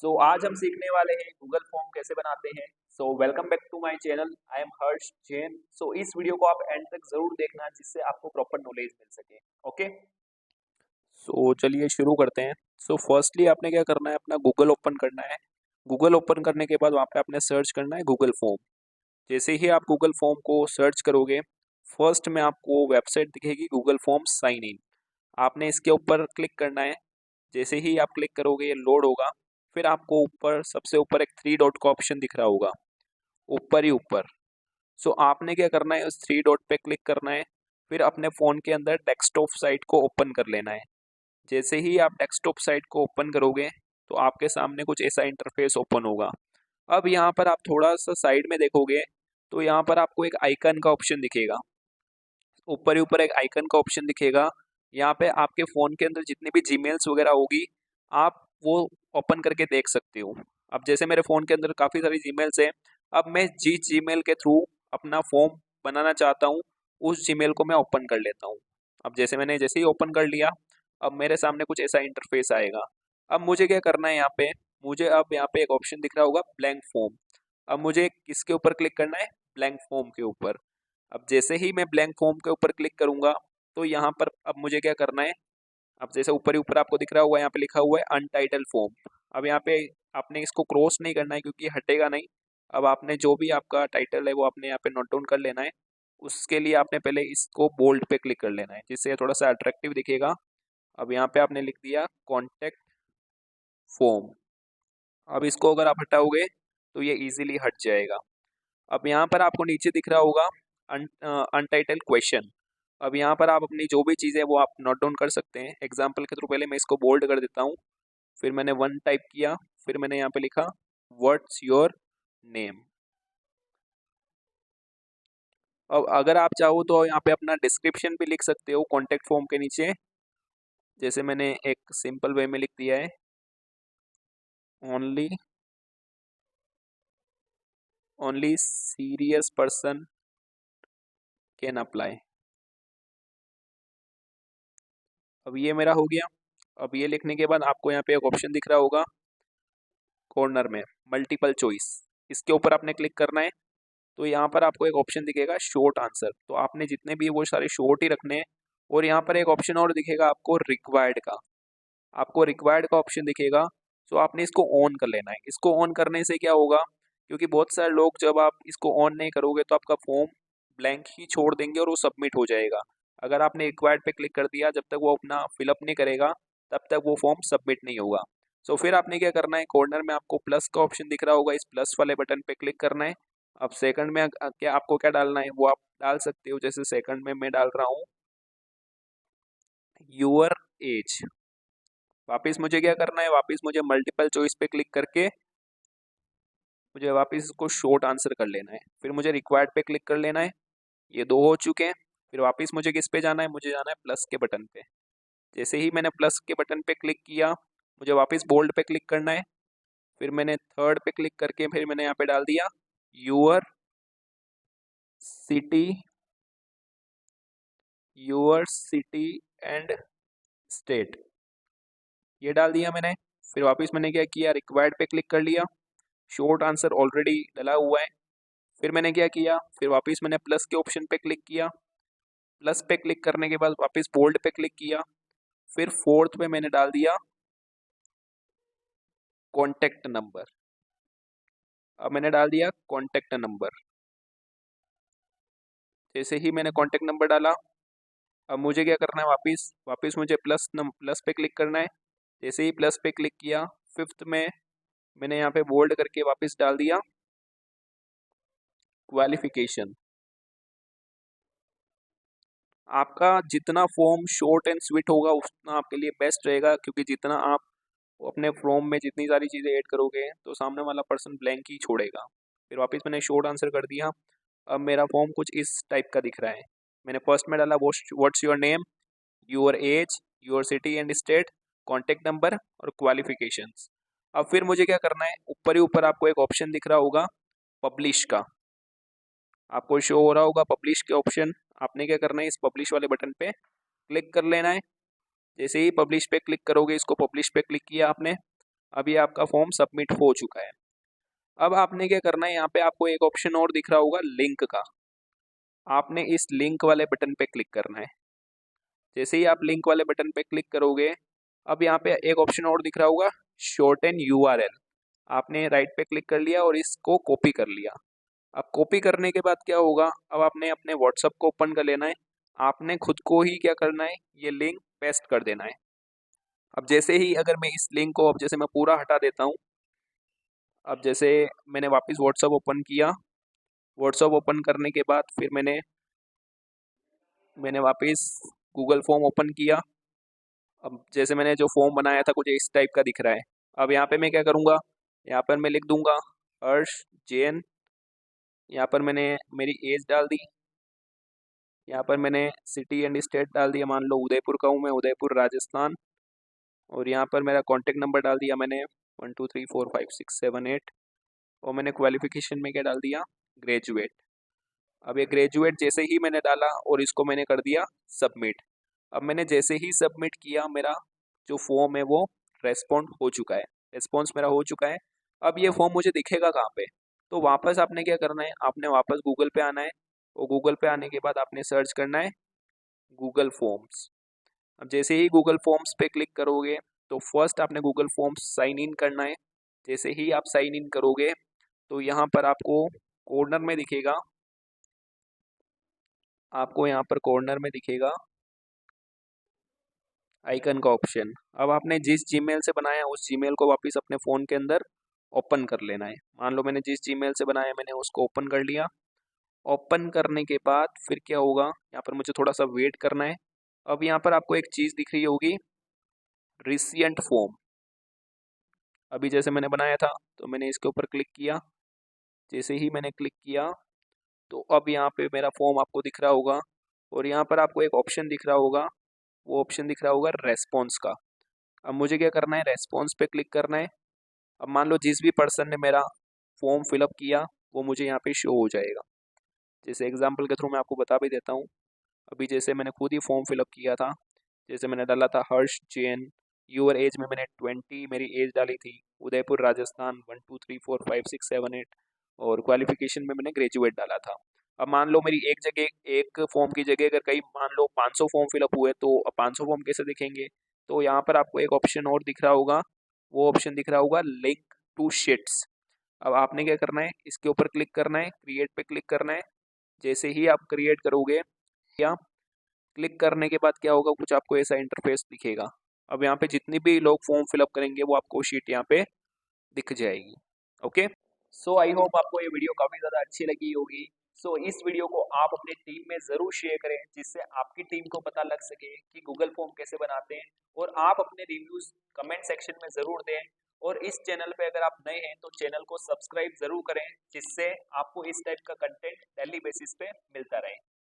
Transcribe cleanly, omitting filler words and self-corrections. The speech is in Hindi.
आज हम सीखने वाले हैं गूगल फॉर्म कैसे बनाते हैं। Welcome back to my channel. I am Harsh Jain. इस वीडियो को आप एंड तक जरूर देखना जिससे आपको प्रॉपर नॉलेज मिल सके। ओके, चलिए शुरू करते हैं। फर्स्टली आपने क्या करना है, अपना गूगल ओपन करना है। गूगल ओपन करने के बाद वहाँ पे आपने सर्च करना है गूगल फॉर्म। जैसे ही आप गूगल फॉर्म को सर्च करोगे, फर्स्ट में आपको वेबसाइट दिखेगी गूगल फॉर्म साइन इन। आपने इसके ऊपर क्लिक करना है। जैसे ही आप क्लिक करोगे ये लोड होगा। फिर आपको ऊपर सबसे ऊपर एक थ्री डॉट का ऑप्शन दिख रहा होगा, ऊपर ही ऊपर। आपने क्या करना है, उस थ्री डॉट पे क्लिक करना है। फिर अपने फ़ोन के अंदर डेस्कटॉप साइट को ओपन कर लेना है। जैसे ही आप डेस्कटॉप साइट को ओपन करोगे तो आपके सामने कुछ ऐसा इंटरफेस ओपन होगा। अब यहाँ पर आप थोड़ा सा साइड में देखोगे तो यहाँ पर आपको एक आइकन का ऑप्शन दिखेगा। ऊपर ही ऊपर एक आइकन का ऑप्शन दिखेगा। यहाँ पे आपके फ़ोन के अंदर जितनी भी जीमेल्स वगैरह होगी, आप वो ओपन करके देख सकते हो। अब जैसे मेरे फ़ोन के अंदर काफ़ी सारी जीमेल्स हैं। अब मैं जिस जीमेल के थ्रू अपना फॉर्म बनाना चाहता हूँ, उस जीमेल को मैं ओपन कर लेता हूँ। अब जैसे ही ओपन कर लिया, अब मेरे सामने कुछ ऐसा इंटरफेस आएगा। अब मुझे क्या करना है, यहाँ पे मुझे अब यहाँ पे एक ऑप्शन दिख रहा होगा ब्लैंक फॉर्म। अब मुझे किसके ऊपर क्लिक करना है, ब्लैंक फॉर्म के ऊपर। अब जैसे ही मैं ब्लैंक फॉर्म के ऊपर क्लिक करूंगा तो यहाँ पर अब मुझे क्या करना है। अब जैसे ऊपर ही ऊपर आपको दिख रहा होगा, यहाँ पे लिखा हुआ है अनटाइटल फॉर्म। अब यहाँ पे आपने इसको क्रॉस नहीं करना है क्योंकि हटेगा नहीं। अब आपने जो भी आपका टाइटल है वो आपने यहाँ पे नोट डाउन कर लेना है। उसके लिए आपने पहले इसको बोल्ड पे क्लिक कर लेना है जिससे ये थोड़ा सा अट्रैक्टिव दिखेगा। अब यहाँ पे आपने लिख दिया कॉन्टेक्ट फॉर्म। अब इसको अगर आप हटाओगे तो ये इजीली हट जाएगा। अब यहाँ पर आपको नीचे दिख रहा होगा अनटाइटल क्वेश्चन। अब यहाँ पर आप अपनी जो भी चीज़ें वो आप नोट डाउन कर सकते हैं। एग्जाम्पल के थ्रू पहले मैं इसको बोल्ड कर देता हूँ। फिर मैंने वन टाइप किया। फिर मैंने यहाँ पे लिखा व्हाट्स योर नेम। अब अगर आप चाहो तो यहाँ पे अपना डिस्क्रिप्शन भी लिख सकते हो कॉन्टेक्ट फॉर्म के नीचे। जैसे मैंने एक सिंपल वे में लिख दिया है, only only serious person can apply. अब ये मेरा हो गया। अब ये लिखने के बाद आपको यहाँ पे एक ऑप्शन दिख रहा होगा कॉर्नर में, मल्टीपल चॉइस। इसके ऊपर आपने क्लिक करना है। तो यहाँ पर आपको एक ऑप्शन दिखेगा शॉर्ट आंसर। तो आपने जितने भी वो सारे शॉर्ट ही रखने हैं। और यहाँ पर एक ऑप्शन और दिखेगा आपको रिक्वायर्ड का। आपको रिक्वायर्ड का ऑप्शन दिखेगा। आपने इसको ऑन कर लेना है। इसको ऑन करने से क्या होगा, क्योंकि बहुत सारे लोग जब आप इसको ऑन नहीं करोगे तो आपका फॉर्म ब्लैंक ही छोड़ देंगे और वो सबमिट हो जाएगा। अगर आपने रिक्वायर्ड पे क्लिक कर दिया, जब तक वो अपना फिलअप नहीं करेगा तब तक वो फॉर्म सबमिट नहीं होगा। फिर आपने क्या करना है, कॉर्नर में आपको प्लस का ऑप्शन दिख रहा होगा, इस प्लस वाले बटन पे क्लिक करना है। अब सेकंड में क्या आपको क्या डालना है वो आप डाल सकते हो। जैसे सेकंड में मैं डाल रहा हूँ यूअर एज। वापस मुझे क्या करना है, वापस मुझे मल्टीपल चॉइस पे क्लिक करके मुझे वापस इसको शॉर्ट आंसर कर लेना है। फिर मुझे रिक्वायर्ड पे क्लिक कर लेना है। ये दो हो चुके हैं। फिर वापस मुझे किस पे जाना है, मुझे जाना है प्लस के बटन पे। जैसे ही मैंने प्लस के बटन पे क्लिक किया, मुझे वापस बोल्ड पे क्लिक करना है। फिर मैंने थर्ड पे क्लिक करके फिर मैंने यहाँ पे डाल दिया your city, your city and state, ये डाल दिया मैंने। फिर वापस मैंने क्या किया, रिक्वायर्ड पे क्लिक कर लिया। शॉर्ट आंसर ऑलरेडी डला हुआ है। फिर मैंने क्या किया, फिर वापस मैंने प्लस के ऑप्शन पे क्लिक किया। प्लस पे क्लिक करने के बाद वापस बोल्ड पे क्लिक किया। फिर फोर्थ पे मैंने डाल दिया कॉन्टेक्ट नंबर। अब मैंने डाल दिया कॉन्टेक्ट नंबर। जैसे ही मैंने कॉन्टेक्ट नंबर डाला, अब मुझे क्या करना है, वापस वापस मुझे प्लस पे क्लिक करना है। जैसे ही प्लस पे क्लिक किया, फिफ्थ में मैंने यहाँ पे बोल्ड करके वापस डाल दिया क्वालिफिकेशन। आपका जितना फॉर्म शॉर्ट एंड स्वीट होगा उतना आपके लिए बेस्ट रहेगा, क्योंकि जितना आप अपने फॉर्म में जितनी सारी चीज़ें ऐड करोगे तो सामने वाला पर्सन ब्लैंक ही छोड़ेगा। फिर वापस मैंने शॉर्ट आंसर कर दिया। अब मेरा फॉर्म कुछ इस टाइप का दिख रहा है। मैंने फर्स्ट में डाला what's your name, your age, your city and state, contact number और क्वालिफिकेशंस। अब फिर मुझे क्या करना है, ऊपर ही ऊपर आपको एक ऑप्शन दिख रहा होगा पब्लिश का। आपको शो हो रहा होगा पब्लिश के ऑप्शन। आपने क्या करना है, इस पब्लिश वाले बटन पे क्लिक कर लेना है। जैसे ही पब्लिश पे क्लिक करोगे, इसको पब्लिश पे क्लिक किया आपने। अभी आपका फॉर्म सबमिट हो चुका है। अब आपने क्या करना है, यहाँ पे आपको एक ऑप्शन और दिख रहा होगा लिंक का, आपने इस लिंक वाले बटन पे क्लिक करना है। जैसे ही आप लिंक वाले बटन पे क्लिक करोगे, अब यहाँ पे एक ऑप्शन और दिख रहा होगा शॉर्टन यूआरएल, आपने राइट पे क्लिक कर लिया और इसको कॉपी कर लिया। अब कॉपी करने के बाद क्या होगा, अब आपने अपने व्हाट्सएप को ओपन कर लेना है, आपने खुद को ही क्या करना है, ये लिंक पेस्ट कर देना है। अब जैसे ही अगर मैं इस लिंक को, अब जैसे मैं पूरा हटा देता हूँ, अब जैसे मैंने वापस व्हाट्सएप ओपन किया, व्हाट्सएप ओपन करने के बाद फिर मैंने वापस गूगल फॉर्म ओपन किया। अब जैसे मैंने जो फॉर्म बनाया था कुछ इस टाइप का दिख रहा है। अब यहाँ पे मैं क्या करूँगा, यहाँ पर मैं लिख दूंगा हर्ष जैन, यहाँ पर मैंने मेरी एज डाल दी, यहाँ पर मैंने सिटी एंड स्टेट डाल दिया, मान लो उदयपुर का हूँ मैं, उदयपुर राजस्थान। और यहाँ पर मेरा कॉन्टैक्ट नंबर डाल दिया मैंने 12345678। और मैंने क्वालिफिकेशन में क्या डाल दिया, ग्रेजुएट। अब ये ग्रेजुएट जैसे ही मैंने डाला और इसको मैंने कर दिया सबमिट। अब मैंने जैसे ही सबमिट किया, मेरा जो फॉर्म है वो रेस्पॉन्ड हो चुका है, रिस्पॉन्स मेरा हो चुका है। अब ये फॉर्म मुझे दिखेगा कहाँ पे, तो वापस आपने क्या करना है, आपने वापस गूगल पे आना है, और गूगल पे आने के बाद आपने सर्च करना है गूगल फॉर्म्स। अब जैसे ही गूगल फॉर्म्स पे क्लिक करोगे, तो फर्स्ट आपने गूगल फॉर्म्स साइन इन करना है। जैसे ही आप साइन इन करोगे, तो यहाँ पर आपको कॉर्नर में दिखेगा, आपको यहाँ पर कॉर्नर में दिखेगा आइकन का ऑप्शन। अब आपने जिस जीमेल से बनाया उस जीमेल को वापस अपने फ़ोन के अंदर ओपन कर लेना है। मान लो मैंने जिस जीमेल से बनाया मैंने उसको ओपन कर लिया। ओपन करने के बाद फिर क्या होगा, यहाँ पर मुझे थोड़ा सा वेट करना है। अब यहाँ पर आपको एक चीज़ दिख रही होगी, रिसेंट फॉर्म। अभी जैसे मैंने बनाया था तो मैंने इसके ऊपर क्लिक किया। जैसे ही मैंने क्लिक किया, तो अब यहाँ पे मेरा फॉर्म आपको दिख रहा होगा, और यहाँ पर आपको एक ऑप्शन दिख रहा होगा, वो ऑप्शन दिख रहा होगा रेस्पॉन्स का। अब मुझे क्या करना है, रेस्पॉन्स पे क्लिक करना है। अब मान लो जिस भी पर्सन ने मेरा फॉर्म फिलअप किया वो मुझे यहाँ पे शो हो जाएगा। जैसे एग्जांपल के थ्रू मैं आपको बता भी देता हूँ। अभी जैसे मैंने खुद ही फॉर्म फिलअप किया था, जैसे मैंने डाला था हर्ष जैन, यूअर एज में मैंने 20 मेरी एज डाली थी, उदयपुर राजस्थान 12345678, और क्वालिफिकेशन में मैंने ग्रेजुएट डाला था। अब मान लो मेरी एक जगह, एक फॉर्म की जगह अगर कहीं मान लो 500 फॉर्म फिलअप हुए, तो अब 500 फॉर्म कैसे दिखेंगे, तो यहाँ पर आपको एक ऑप्शन और दिख रहा होगा, वो ऑप्शन दिख रहा होगा लिंक टू शीट्स। अब आपने क्या करना है, इसके ऊपर क्लिक करना है, क्रिएट पे क्लिक करना है। जैसे ही आप क्रिएट करोगे या क्लिक करने के बाद क्या होगा, कुछ आपको ऐसा इंटरफेस दिखेगा। अब यहाँ पे जितनी भी लोग फॉर्म फिलअप करेंगे वो आपको शीट यहाँ पे दिख जाएगी। ओके, सो आई होप आपको ये वीडियो काफ़ी ज़्यादा अच्छी लगी होगी। सो इस वीडियो को आप अपनी टीम में ज़रूर शेयर करें, जिससे आपकी टीम को पता लग सके कि गूगल फॉर्म कैसे बनाते हैं, और आप अपने रिव्यूज़ कमेंट सेक्शन में ज़रूर दें। और इस चैनल पे अगर आप नए हैं तो चैनल को सब्सक्राइब ज़रूर करें, जिससे आपको इस टाइप का कंटेंट डेली बेसिस पे मिलता रहे।